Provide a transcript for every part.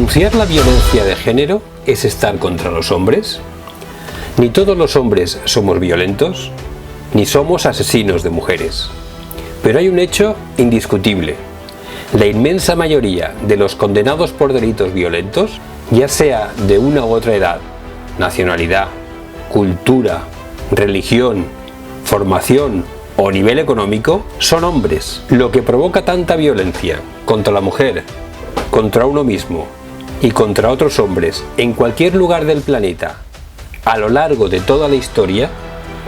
¿Denunciar la violencia de género es estar contra los hombres? Ni todos los hombres somos violentos, ni somos asesinos de mujeres. Pero hay un hecho indiscutible. La inmensa mayoría de los condenados por delitos violentos, ya sea de una u otra edad, nacionalidad, cultura, religión, formación o nivel económico, son hombres. Lo que provoca tanta violencia contra la mujer, contra uno mismo y contra otros hombres en cualquier lugar del planeta a lo largo de toda la historia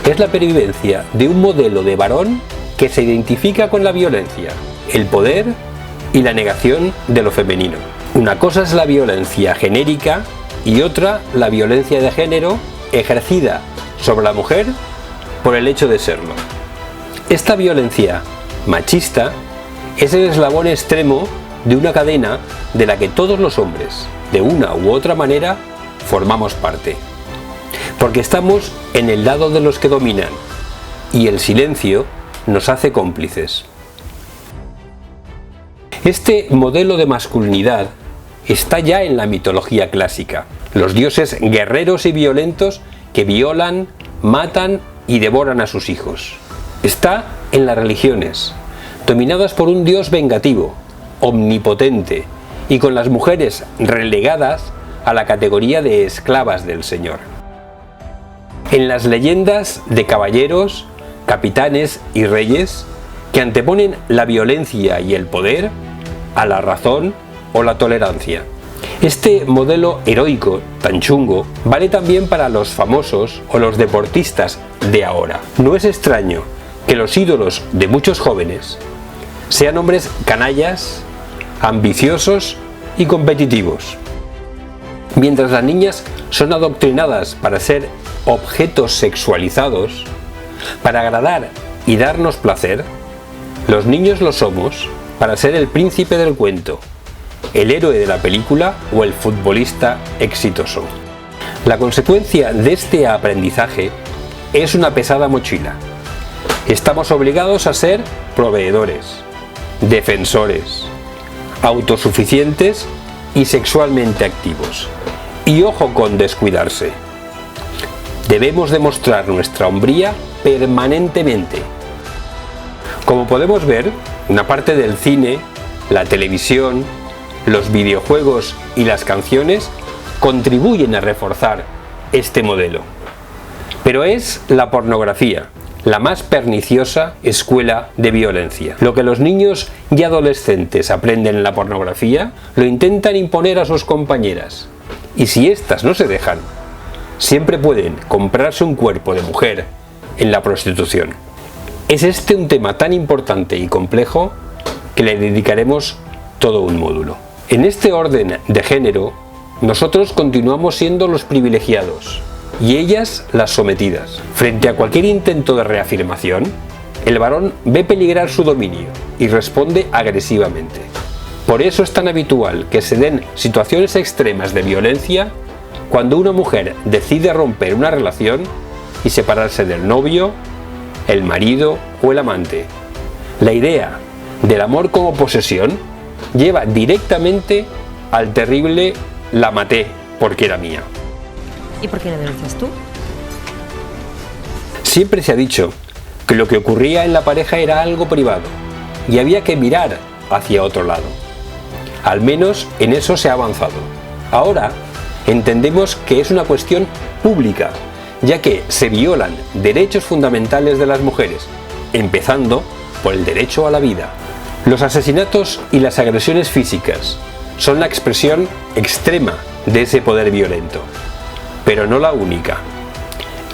es la pervivencia de un modelo de varón que se identifica con la violencia, el poder y la negación de lo femenino. Una cosa es la violencia genérica y otra la violencia de género ejercida sobre la mujer por el hecho de serlo. Esta violencia machista es el eslabón extremo de una cadena de la que todos los hombres, de una u otra manera, formamos parte. Porque estamos en el lado de los que dominan, y el silencio nos hace cómplices. Este modelo de masculinidad está ya en la mitología clásica. Los dioses guerreros y violentos que violan, matan y devoran a sus hijos. Está en las religiones, dominadas por un dios vengativo, omnipotente y con las mujeres relegadas a la categoría de esclavas del Señor. En las leyendas de caballeros, capitanes y reyes que anteponen la violencia y el poder a la razón o la tolerancia. Este modelo heroico tan chungo vale también para los famosos o los deportistas de ahora. No es extraño que los ídolos de muchos jóvenes sean hombres canallas, ambiciosos y competitivos. Mientras las niñas son adoctrinadas para ser objetos sexualizados, para agradar y darnos placer, los niños lo somos para ser el príncipe del cuento, el héroe de la película o el futbolista exitoso. La consecuencia de este aprendizaje es una pesada mochila. Estamos obligados a ser proveedores, defensores, autosuficientes y sexualmente activos. Y ojo con descuidarse. Debemos demostrar nuestra hombría permanentemente. Como podemos ver, una parte del cine, la televisión, los videojuegos y las canciones contribuyen a reforzar este modelo. Pero es la pornografía la más perniciosa escuela de violencia. Lo que los niños y adolescentes aprenden en la pornografía, lo intentan imponer a sus compañeras. Y si éstas no se dejan, siempre pueden comprarse un cuerpo de mujer en la prostitución. Es este un tema tan importante y complejo que le dedicaremos todo un módulo. En este orden de género, nosotros continuamos siendo los privilegiados y ellas las sometidas. Frente a cualquier intento de reafirmación, el varón ve peligrar su dominio y responde agresivamente. Por eso es tan habitual que se den situaciones extremas de violencia cuando una mujer decide romper una relación y separarse del novio, el marido o el amante. La idea del amor como posesión lleva directamente al terrible "la maté porque era mía". ¿Y por qué la denuncias tú? Siempre se ha dicho que lo que ocurría en la pareja era algo privado y había que mirar hacia otro lado. Al menos en eso se ha avanzado. Ahora entendemos que es una cuestión pública, ya que se violan derechos fundamentales de las mujeres, empezando por el derecho a la vida. Los asesinatos y las agresiones físicas son la expresión extrema de ese poder violento, pero no la única.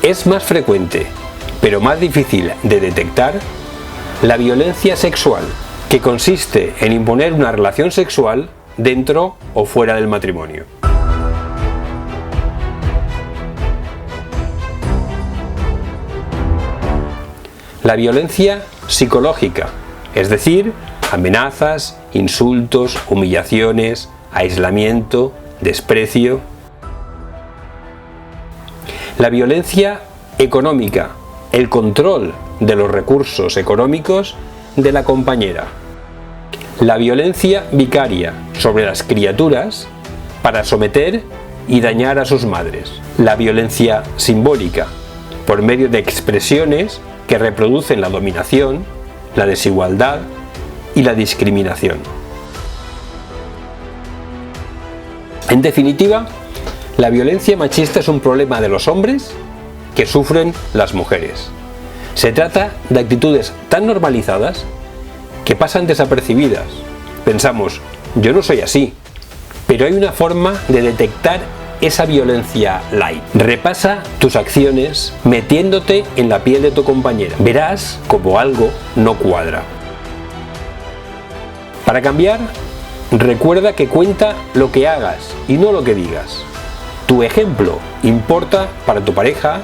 Es más frecuente, pero más difícil de detectar, la violencia sexual, que consiste en imponer una relación sexual dentro o fuera del matrimonio. La violencia psicológica, es decir, amenazas, insultos, humillaciones, aislamiento, desprecio. La violencia económica, el control de los recursos económicos de la compañera. La violencia vicaria sobre las criaturas para someter y dañar a sus madres. La violencia simbólica, por medio de expresiones que reproducen la dominación, la desigualdad y la discriminación. En definitiva, la violencia machista es un problema de los hombres que sufren las mujeres. Se trata de actitudes tan normalizadas que pasan desapercibidas. Pensamos, yo no soy así, pero hay una forma de detectar esa violencia light. Repasa tus acciones metiéndote en la piel de tu compañera. Verás como algo no cuadra. Para cambiar, recuerda que cuenta lo que hagas y no lo que digas. Tu ejemplo importa para tu pareja,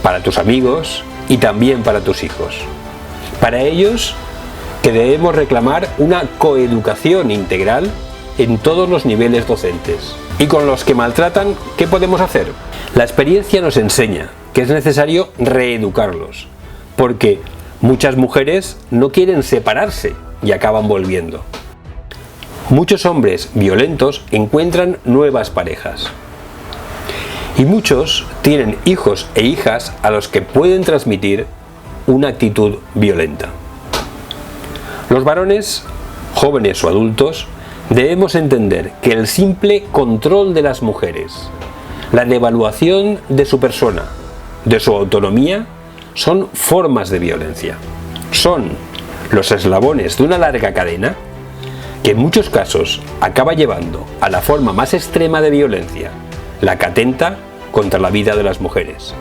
para tus amigos y también para tus hijos. Para ellos, que debemos reclamar una coeducación integral en todos los niveles docentes. Y con los que maltratan, ¿qué podemos hacer? La experiencia nos enseña que es necesario reeducarlos, porque muchas mujeres no quieren separarse y acaban volviendo. Muchos hombres violentos encuentran nuevas parejas. Y muchos tienen hijos e hijas a los que pueden transmitir una actitud violenta. Los varones, jóvenes o adultos, debemos entender que el simple control de las mujeres, la devaluación de su persona, de su autonomía, son formas de violencia. Son los eslabones de una larga cadena que en muchos casos acaba llevando a la forma más extrema de violencia, la que atenta contra la vida de las mujeres.